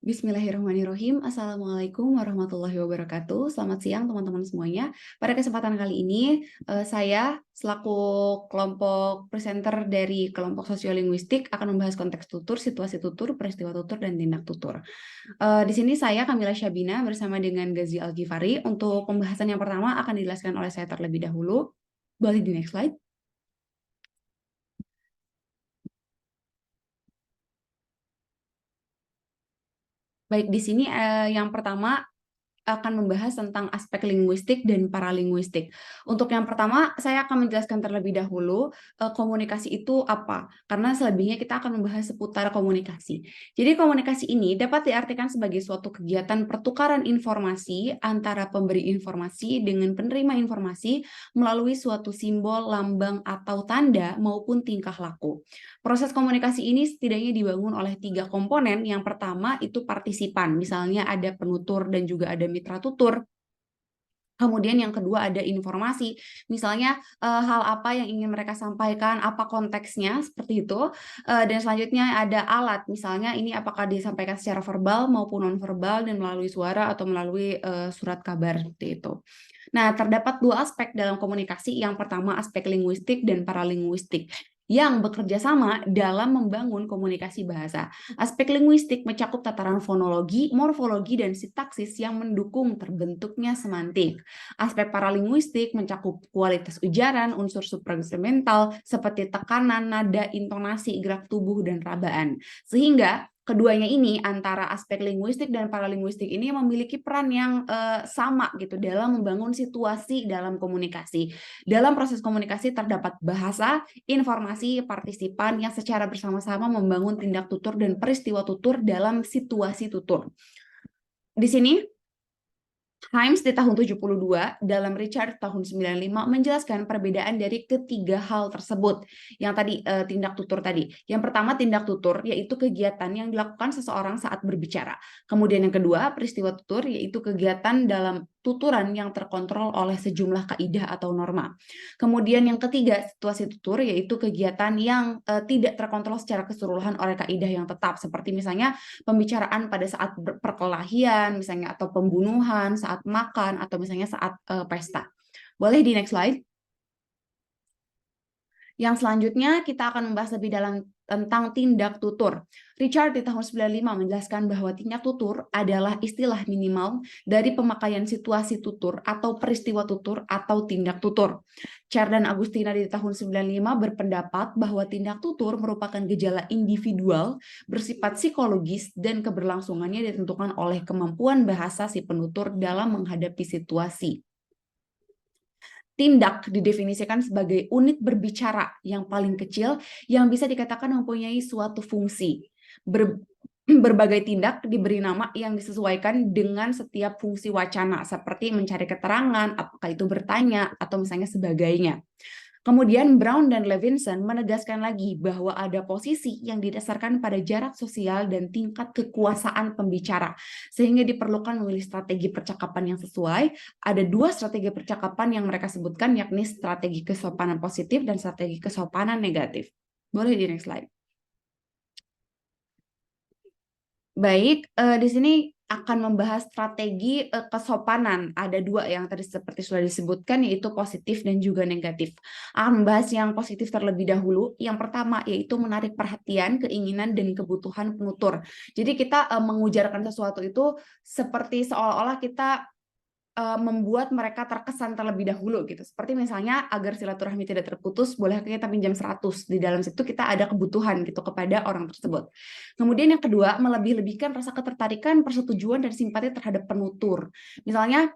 Bismillahirrahmanirrahim. Assalamualaikum warahmatullahi wabarakatuh. Selamat siang teman-teman semuanya. Pada kesempatan kali ini, saya selaku kelompok presenter dari kelompok sosiolinguistik akan membahas konteks tutur, situasi tutur, peristiwa tutur, dan tindak tutur. Di sini saya Kamila Syabina bersama dengan Gazi Al-Ghifari. Untuk pembahasan yang pertama akan dijelaskan oleh saya terlebih dahulu. Boleh di next slide. Baik, di sini yang pertama akan membahas tentang aspek linguistik dan paralinguistik. Untuk yang pertama, saya akan menjelaskan terlebih dahulu komunikasi itu apa, karena selebihnya kita akan membahas seputar komunikasi. Jadi komunikasi ini dapat diartikan sebagai suatu kegiatan pertukaran informasi antara pemberi informasi dengan penerima informasi melalui suatu simbol, lambang, atau tanda maupun tingkah laku. Proses komunikasi ini setidaknya dibangun oleh 3 komponen. Yang pertama itu partisipan, misalnya ada penutur dan juga ada mitra tutur. Kemudian yang kedua ada informasi, misalnya hal apa yang ingin mereka sampaikan, apa konteksnya, seperti itu. Dan selanjutnya ada alat, misalnya ini apakah disampaikan secara verbal maupun non-verbal dan melalui suara atau melalui surat kabar, seperti itu. Nah, terdapat 2 aspek dalam komunikasi. Yang pertama aspek linguistik dan paralinguistik yang bekerja sama dalam membangun komunikasi bahasa. Aspek linguistik mencakup tataran fonologi, morfologi, dan sintaksis yang mendukung terbentuknya semantik. Aspek paralinguistik mencakup kualitas ujaran, unsur suprainstrumental seperti tekanan, nada, intonasi, gerak tubuh, dan rabaan. Sehingga keduanya ini antara aspek linguistik dan paralinguistik ini memiliki peran yang sama gitu dalam membangun situasi dalam komunikasi. Dalam proses komunikasi terdapat bahasa, informasi, partisipan yang secara bersama-sama membangun tindak tutur dan peristiwa tutur dalam situasi tutur. Di sini Himes di tahun 72 dalam Richard tahun 95 menjelaskan perbedaan dari ketiga hal tersebut. Yang tadi tindak tutur tadi. Yang pertama tindak tutur yaitu kegiatan yang dilakukan seseorang saat berbicara. Kemudian yang kedua peristiwa tutur yaitu kegiatan dalam tuturan yang terkontrol oleh sejumlah kaidah atau norma. Kemudian yang ketiga situasi tutur yaitu kegiatan yang tidak terkontrol secara keseluruhan oleh kaidah yang tetap, seperti misalnya pembicaraan pada saat perkelahian misalnya atau pembunuhan, saat makan, atau misalnya saat pesta. Boleh di next slide. Yang selanjutnya kita akan membahas lebih dalam tentang tindak tutur. Richard di tahun 95 menjelaskan bahwa tindak tutur adalah istilah minimal dari pemakaian situasi tutur atau peristiwa tutur atau tindak tutur. Cher dan Agustina di tahun 95 berpendapat bahwa tindak tutur merupakan gejala individual bersifat psikologis dan keberlangsungannya ditentukan oleh kemampuan bahasa si penutur dalam menghadapi situasi. Tindak didefinisikan sebagai unit berbicara yang paling kecil yang bisa dikatakan mempunyai suatu fungsi. Berbagai tindak diberi nama yang disesuaikan dengan setiap fungsi wacana, seperti mencari keterangan, apakah itu bertanya, atau misalnya sebagainya. Kemudian Brown dan Levinson menegaskan lagi bahwa ada posisi yang didasarkan pada jarak sosial dan tingkat kekuasaan pembicara, sehingga diperlukan memilih strategi percakapan yang sesuai. Ada 2 strategi percakapan yang mereka sebutkan, yakni strategi kesopanan positif dan strategi kesopanan negatif. Boleh di next slide. Baik, di sini akan membahas strategi kesopanan. Ada 2 yang tadi seperti sudah disebutkan, yaitu positif dan juga negatif. Akan membahas yang positif terlebih dahulu. Yang pertama yaitu menarik perhatian, keinginan, dan kebutuhan penutur. Jadi kita mengujarkan sesuatu itu seperti seolah-olah kita membuat mereka terkesan terlebih dahulu gitu. Seperti misalnya agar silaturahmi tidak terputus, boleh kita pinjam 100. Di dalam situ kita ada kebutuhan gitu kepada orang tersebut. Kemudian yang kedua, melebih-lebihkan rasa ketertarikan, persetujuan, dan simpati terhadap penutur. Misalnya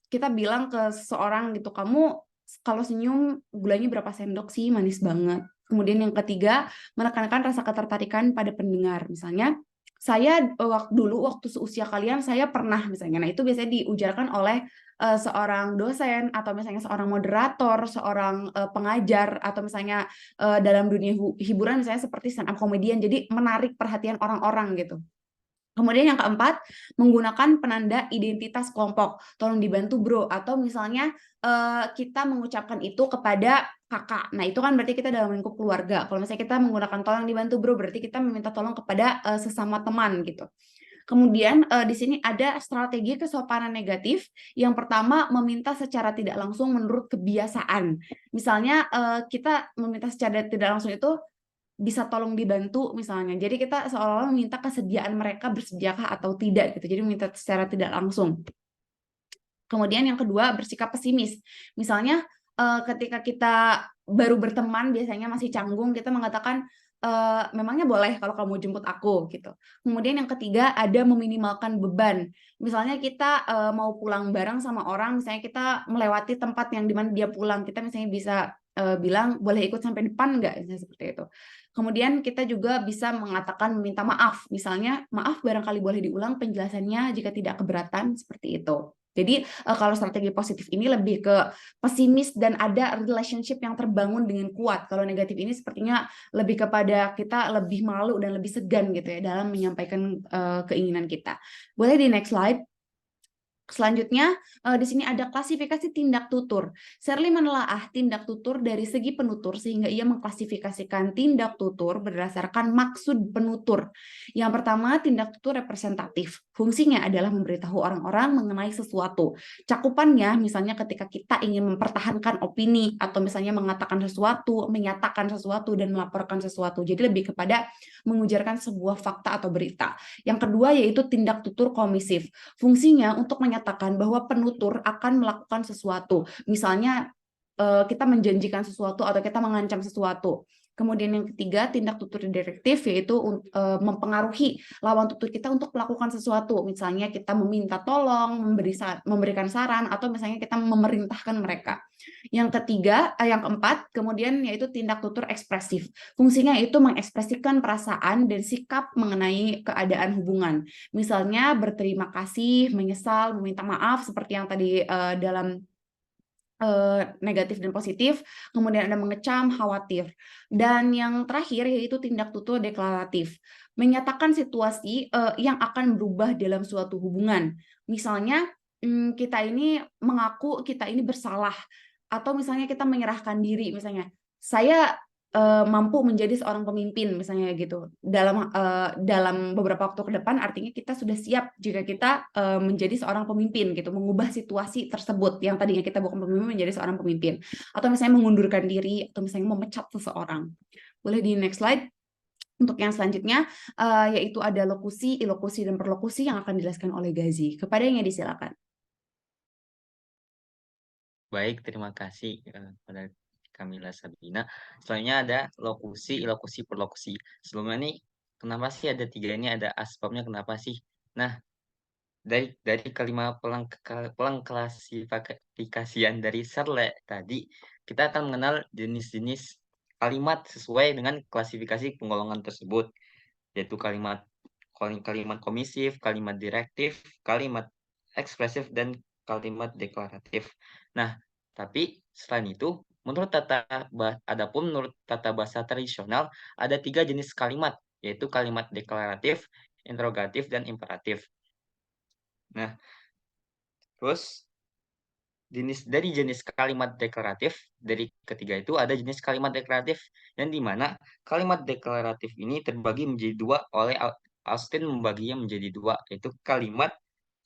kita bilang ke seseorang gitu, kamu kalau senyum gulanya berapa sendok sih, manis banget. Kemudian yang ketiga, menekankan rasa ketertarikan pada pendengar. Misalnya, saya waktu seusia kalian saya pernah misalnya. Nah, itu biasanya diujarkan oleh seorang dosen atau misalnya seorang moderator, seorang pengajar, atau misalnya dalam dunia hiburan misalnya seperti stand up comedian. Jadi menarik perhatian orang-orang gitu. Kemudian yang keempat, menggunakan penanda identitas kelompok. Tolong dibantu bro, atau misalnya kita mengucapkan itu kepada kakak. Nah, itu kan berarti kita dalam lingkup keluarga. Kalau misalnya kita menggunakan tolong dibantu bro, berarti kita meminta tolong kepada sesama teman gitu. Kemudian di sini ada strategi kesopanan negatif. Yang pertama, meminta secara tidak langsung menurut kebiasaan. Misalnya kita meminta secara tidak langsung itu bisa tolong dibantu misalnya. Jadi kita seolah-olah meminta kesediaan mereka bersediakah atau tidak gitu. Jadi meminta secara tidak langsung. Kemudian yang kedua, bersikap pesimis. Misalnya ketika kita baru berteman, biasanya masih canggung, kita mengatakan memangnya boleh kalau kamu jemput aku gitu. Kemudian yang ketiga, ada meminimalkan beban. Misalnya kita mau pulang bareng sama orang, misalnya kita melewati tempat yang dimana dia pulang, kita misalnya bisa bilang boleh ikut sampai depan nggak, misalnya seperti itu. Kemudian kita juga bisa mengatakan meminta maaf, misalnya maaf barangkali boleh diulang penjelasannya jika tidak keberatan, seperti itu. Jadi kalau strategi positif ini lebih ke pesimis dan ada relationship yang terbangun dengan kuat. Kalau negatif ini sepertinya lebih kepada kita lebih malu dan lebih segan gitu ya dalam menyampaikan keinginan kita. Boleh di next slide. Selanjutnya, di sini ada klasifikasi tindak tutur. Shirley menelaah tindak tutur dari segi penutur sehingga ia mengklasifikasikan tindak tutur berdasarkan maksud penutur. Yang pertama, tindak tutur representatif. Fungsinya adalah memberitahu orang-orang mengenai sesuatu. Cakupannya, misalnya ketika kita ingin mempertahankan opini atau misalnya mengatakan sesuatu, menyatakan sesuatu, dan melaporkan sesuatu. Jadi lebih kepada mengujarkan sebuah fakta atau berita. Yang kedua yaitu tindak tutur komisif. Fungsinya untuk menyatakan bahwa penutur akan melakukan sesuatu. Misalnya kita menjanjikan sesuatu atau kita mengancam sesuatu. Kemudian yang ketiga, tindak tutur direktif yaitu mempengaruhi lawan tutur kita untuk melakukan sesuatu. Misalnya kita meminta tolong, memberikan saran, atau misalnya kita memerintahkan mereka. Yang ketiga, yang keempat, kemudian yaitu tindak tutur ekspresif. Fungsinya itu mengekspresikan perasaan dan sikap mengenai keadaan hubungan. Misalnya berterima kasih, menyesal, meminta maaf, seperti yang tadi dalam negatif dan positif, kemudian ada mengecam, khawatir. Dan yang terakhir yaitu tindak tutur deklaratif, menyatakan situasi yang akan berubah dalam suatu hubungan. Misalnya kita ini mengaku kita ini bersalah, atau misalnya kita menyerahkan diri, misalnya saya mampu menjadi seorang pemimpin misalnya gitu dalam beberapa waktu ke depan, artinya kita sudah siap jika kita menjadi seorang pemimpin gitu, mengubah situasi tersebut yang tadinya kita bukan pemimpin menjadi seorang pemimpin, atau misalnya mengundurkan diri atau misalnya memecat seseorang. Boleh di next slide. Untuk yang selanjutnya yaitu ada lokusi, ilokusi, dan perlokusi yang akan dijelaskan oleh Gazi. Kepadanya disilakan. Baik, terima kasih pada Kamila Sabina. Selanjutnya ada lokusi, ilokusi, perlokusi. Sebelumnya nih, kenapa sih ada tiga ini? Ada asbabnya kenapa sih? Nah, dari kalimat pelengklasifikasian dari Serle tadi, kita akan mengenal jenis-jenis kalimat sesuai dengan klasifikasi penggolongan tersebut, yaitu kalimat kalimat komisif, kalimat direktif, kalimat ekspresif, dan kalimat deklaratif. Nah, tapi selain itu, adapun menurut tata bahasa tradisional, ada tiga jenis kalimat, yaitu kalimat deklaratif, interrogatif, dan imperatif. Nah, terus dari jenis kalimat deklaratif, dari ketiga itu ada jenis kalimat deklaratif yang dimana kalimat deklaratif ini terbagi menjadi dua oleh Austin membaginya menjadi dua, yaitu kalimat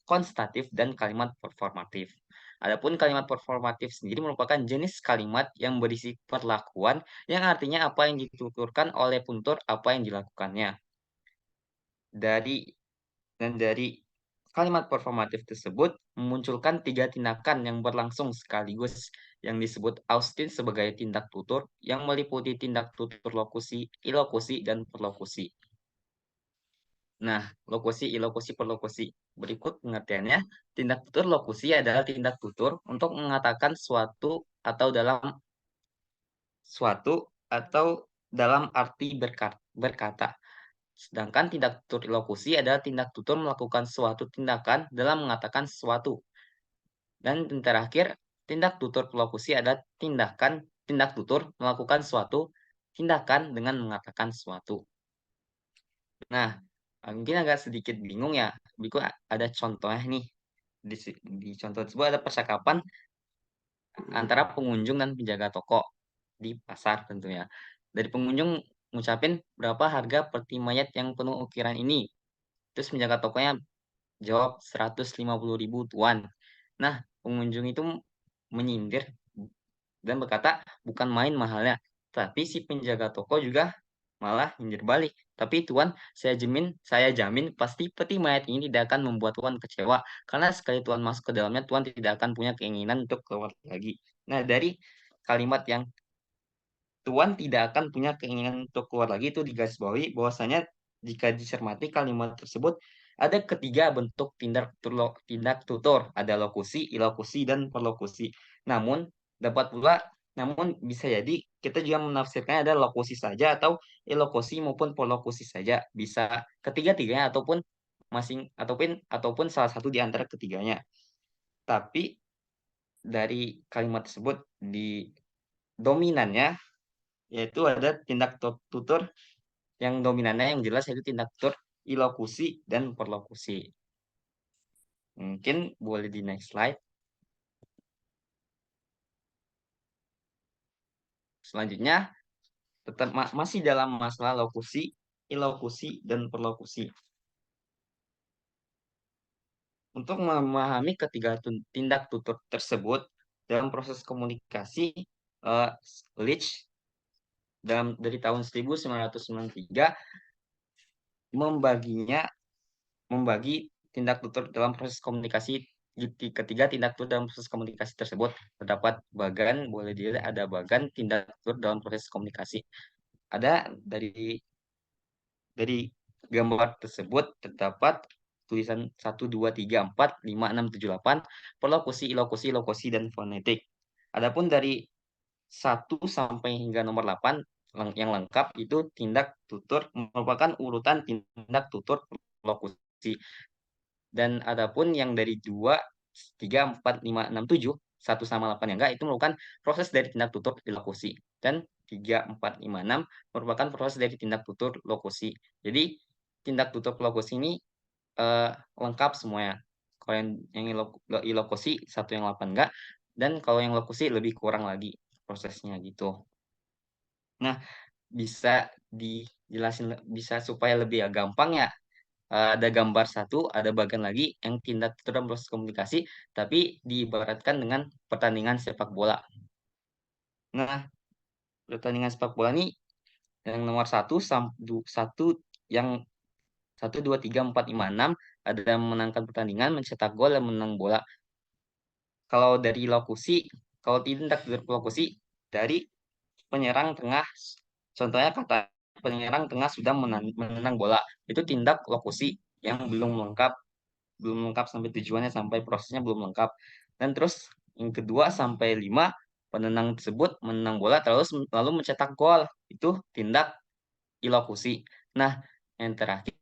konstatif dan kalimat performatif. Adapun kalimat performatif sendiri merupakan jenis kalimat yang berisi perlakuan yang artinya apa yang dituturkan oleh penutur apa yang dilakukannya. Dari kalimat performatif tersebut memunculkan tiga tindakan yang berlangsung sekaligus yang disebut Austin sebagai tindak tutur yang meliputi tindak tutur lokusi, ilokusi, dan perlokusi. Nah, lokusi, ilokusi, perlokusi. Berikut pengertiannya. Tindak tutur lokusi adalah tindak tutur untuk mengatakan suatu atau dalam arti berkata. Sedangkan tindak tutur lokusi adalah tindak tutur melakukan suatu tindakan dalam mengatakan sesuatu. Dan yang terakhir, tindak tutur lokusi adalah tindak tutur melakukan suatu tindakan dengan mengatakan sesuatu. Nah, Mungkin agak sedikit bingung ya, berikut ada contohnya nih. Di contoh tersebut ada percakapan antara pengunjung dan penjaga toko di pasar tentunya. Dari pengunjung ngucapin, "Berapa harga peti mayat yang penuh ukiran ini?" Terus penjaga tokonya jawab, 150.000 Tuan. Nah, pengunjung itu menyindir dan berkata, "Bukan main mahalnya." Tapi si penjaga toko juga malah nyindir balik, "Tapi Tuan, saya jamin pasti peti mayat ini tidak akan membuat Tuan kecewa, karena sekali Tuan masuk ke dalamnya, Tuan tidak akan punya keinginan untuk keluar lagi." Nah, dari kalimat yang Tuan tidak akan punya keinginan untuk keluar lagi itu digarisbawahi bahwasanya jika dicermati kalimat tersebut ada ketiga bentuk tindak tutur, ada lokusi, ilokusi, dan perlokusi. Namun dapat pula namun bisa jadi kita juga menafsirkannya ada lokusi saja atau ilokusi maupun perlokusi saja, bisa ketiga-tiganya ataupun salah satu di antara ketiganya. Tapi dari kalimat tersebut di dominannya yaitu ada tutur yang dominannya yang jelas yaitu tindak tutur ilokusi dan perlokusi. Mungkin boleh di next slide. Selanjutnya tetap masih dalam masalah lokusi, ilokusi, dan perlokusi. Untuk memahami ketiga tindak tutur tersebut dalam proses komunikasi, eh, Leach dari tahun 1993 membaginya membagi tindak tutur dalam proses komunikasi ketiga tindak tutur dalam proses komunikasi tersebut terdapat bagan, boleh dilihat ada bagan tindak tutur dalam proses komunikasi. Ada dari gambar tersebut terdapat tulisan 1, 2, 3, 4, 5, 6, 7, 8 perlokusi, ilokusi, lokusi, dan fonetik. Adapun dari 1 sampai hingga nomor 8 yang lengkap itu tindak tutur merupakan urutan tindak tutur lokusi. Dan adapun yang dari 2, 3, 4, 5, 6, 7 1 sama 8 yang enggak, itu merupakan proses dari tindak tutur ilokusi. Dan 3, 4, 5, 6 merupakan proses dari tindak tutur lokusi. Jadi, tindak tutur lokusi ini, lengkap semuanya. Kalau yang ilokusi 1 yang 8 enggak, dan kalau yang lokusi lebih kurang lagi prosesnya gitu. Nah, bisa dijelasin bisa supaya lebih gampang ya. Ada gambar satu, ada bagian lagi yang tindak dalam proses komunikasi, tapi diibaratkan dengan pertandingan sepak bola. Nah, pertandingan sepak bola ini yang nomor satu yang 1, 2, 3, 4, 5, 6 ada yang memenangkan pertandingan, mencetak gol, dan menang bola. Kalau dari lokusi, kalau tindak lokusi dari penyerang tengah, contohnya kata penyerang tengah sudah menendang bola, itu tindak lokusi yang belum lengkap sampai tujuannya, sampai prosesnya belum lengkap. Dan terus yang kedua sampai 5 penendang tersebut menendang bola terus lalu mencetak gol, itu tindak ilokusi. Nah, yang terakhir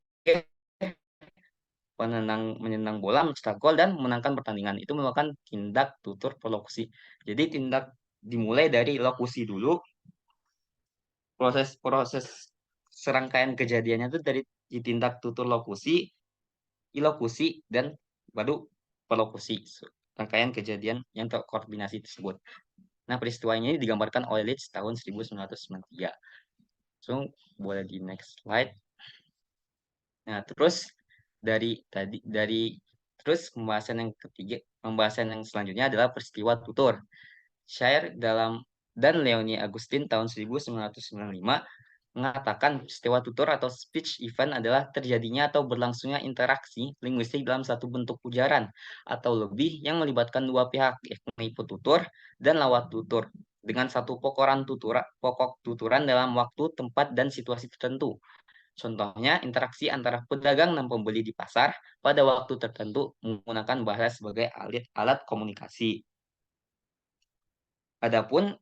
menendang bola, mencetak gol, dan memenangkan pertandingan, itu merupakan tindak tutur perlokusi. Jadi dimulai dari lokusi dulu, proses proses serangkaian kejadiannya itu dari tindak tutur lokusi, ilokusi, dan baru perlokusi, rangkaian kejadian yang terkoordinasi tersebut. Nah, peristiwa ini digambarkan oleh Leach tahun 1993. So, boleh di next slide. Nah, terus pembahasan yang selanjutnya adalah peristiwa tutur. Shire dan Leonie Agustin tahun 1995 mengatakan peristiwa tutur atau speech event adalah terjadinya atau berlangsungnya interaksi linguistik dalam satu bentuk ujaran atau lebih yang melibatkan dua pihak, yakni petutur dan lawat tutur, dengan satu pokok tuturan dalam waktu, tempat, dan situasi tertentu. Contohnya, interaksi antara pedagang dan pembeli di pasar pada waktu tertentu menggunakan bahasa sebagai alat komunikasi. Adapun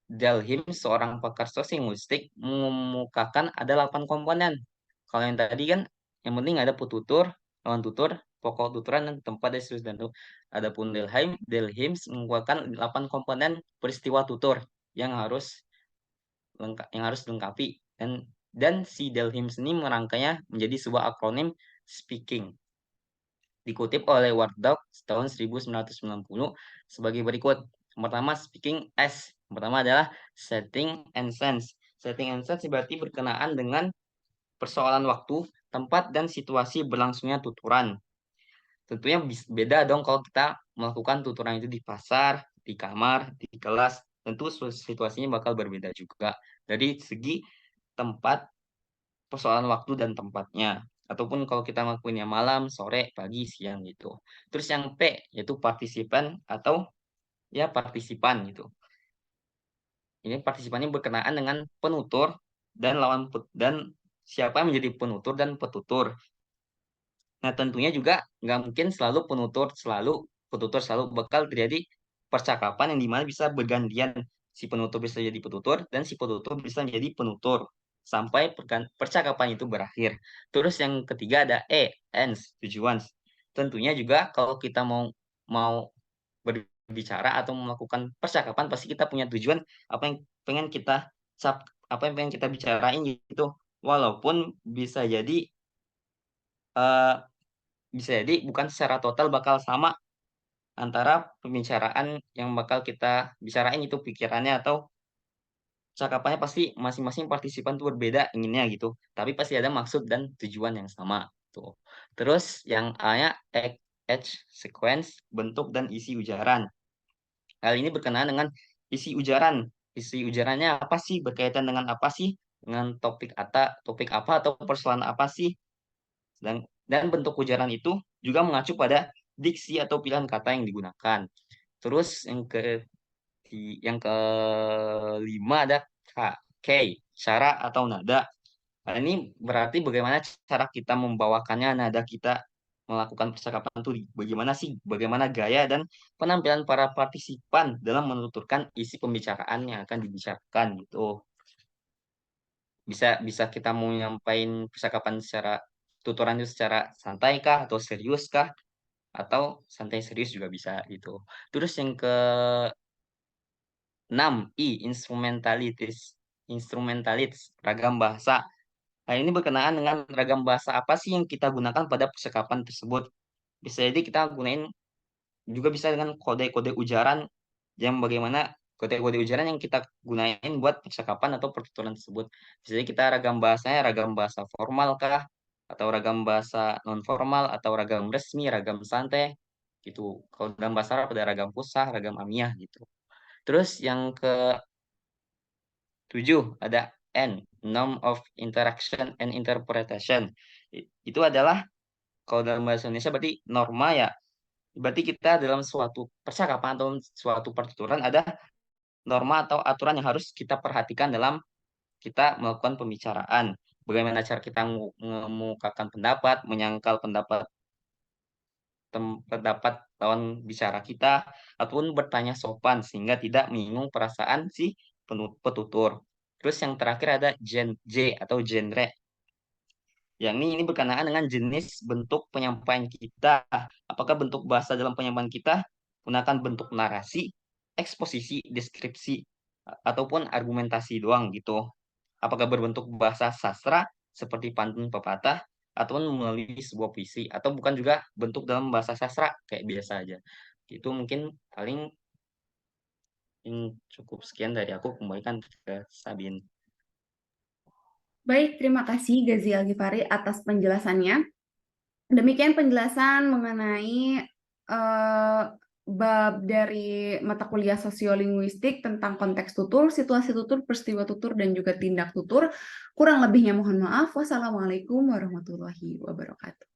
Delhim, seorang pakar sosiolinguistik, mengemukakan ada 8 komponen. Kalau yang tadi kan yang penting ada petutur, lawan tutur, pokok tuturan, dan tempat dan seterusnya. Adapun Delhim mengemukakan 8 komponen peristiwa tutur yang harus dilengkapi dan Dan si Delhim ini merangkainya menjadi sebuah akronim SPEAKING. Dikutip oleh Word Doc tahun 1990 sebagai berikut. Yang pertama, speaking as. Yang pertama adalah setting and sense. Setting and sense berarti berkenaan dengan persoalan waktu, tempat, dan situasi berlangsungnya tuturan. Tentunya beda dong kalau kita melakukan tuturan itu di pasar, di kamar, di kelas. Tentu situasinya bakal berbeda juga. Dari segi tempat, persoalan waktu dan tempatnya. Ataupun kalau kita ngelakuinnya malam, sore, pagi, siang gitu. Terus yang P yaitu partisipan atau ya partisipan gitu. Ini partisipannya berkenaan dengan penutur dan dan siapa yang menjadi penutur dan petutur. Nah, tentunya juga nggak mungkin selalu petutur selalu bakal terjadi percakapan yang dimana bisa bergantian. Si penutur bisa jadi petutur dan si petutur bisa menjadi penutur sampai percakapan itu berakhir. Terus yang ketiga ada ends, tujuan. Tentunya juga kalau kita mau mau berbicara atau melakukan percakapan pasti kita punya tujuan apa yang pengen kita apa yang pengen kita bicarain gitu. Walaupun eh, bisa jadi bukan secara total bakal sama antara pembicaraan yang bakal kita bicarain itu pikirannya atau cakapannya pasti masing-masing partisipan tuh berbeda inginnya gitu, tapi pasti ada maksud dan tujuan yang sama, tuh. Terus yang A-nya age, sequence, bentuk dan isi ujaran. Hal ini berkenaan dengan isi ujaran. Isi ujarannya apa sih? Berkaitan dengan apa sih? Dengan topik apa atau persoalan apa sih? Dan bentuk ujaran itu juga mengacu pada diksi atau pilihan kata yang digunakan. Terus yang kelima ada K, cara atau nada. Nah, ini berarti bagaimana cara kita membawakannya, nada kita melakukan percakapan itu bagaimana sih, bagaimana gaya dan penampilan para partisipan dalam menuturkan isi pembicaraan yang akan dibicarakan gitu. Bisa bisa kita mau nyampain percakapan secara tuturan itu secara santai kah atau serius kah atau santai serius juga bisa gitu. Terus yang keenam instrumentalities. Instrumentalities, ragam bahasa. Nah, ini berkenaan dengan ragam bahasa apa sih yang kita gunakan pada percakapan tersebut. Bisa jadi kita gunain juga bisa dengan kode-kode ujaran yang bagaimana kode-kode ujaran yang kita gunain buat percakapan atau pertuturan tersebut. Bisa jadi kita ragam bahasa formal kah, atau ragam bahasa non formal, atau ragam resmi, ragam santai, gitu. Kalau dalam bahasa Arab ada ragam fusah, ragam amiyah gitu. Terus yang ke-7 ada N, norm of interaction and interpretation. Itu adalah kalau dalam bahasa Indonesia berarti norma ya. Berarti kita dalam suatu percakapan atau suatu pertuturan ada norma atau aturan yang harus kita perhatikan dalam kita melakukan pembicaraan. Bagaimana cara kita mengemukakan pendapat, menyangkal pendapat lawan bicara kita, ataupun bertanya sopan sehingga tidak menyinggung perasaan si petutur. Terus yang terakhir ada J atau genre. Yang ini berkenaan dengan jenis bentuk penyampaian kita. Apakah bentuk bahasa dalam penyampaian kita menggunakan bentuk narasi, eksposisi, deskripsi, ataupun argumentasi doang gitu. Apakah berbentuk bahasa sastra seperti pantun pepatah, ataupun melalui sebuah puisi, atau bukan juga bentuk dalam bahasa sastra kayak biasa aja. Itu mungkin paling cukup sekian dari aku, kembalikan ke Sabin. Baik, terima kasih Gazi Algifari atas penjelasannya. Demikian penjelasan mengenai bab dari mata kuliah sosiolinguistik tentang konteks tutur, situasi tutur, peristiwa tutur, dan juga tindak tutur. Kurang lebihnya mohon maaf. Wassalamualaikum warahmatullahi wabarakatuh.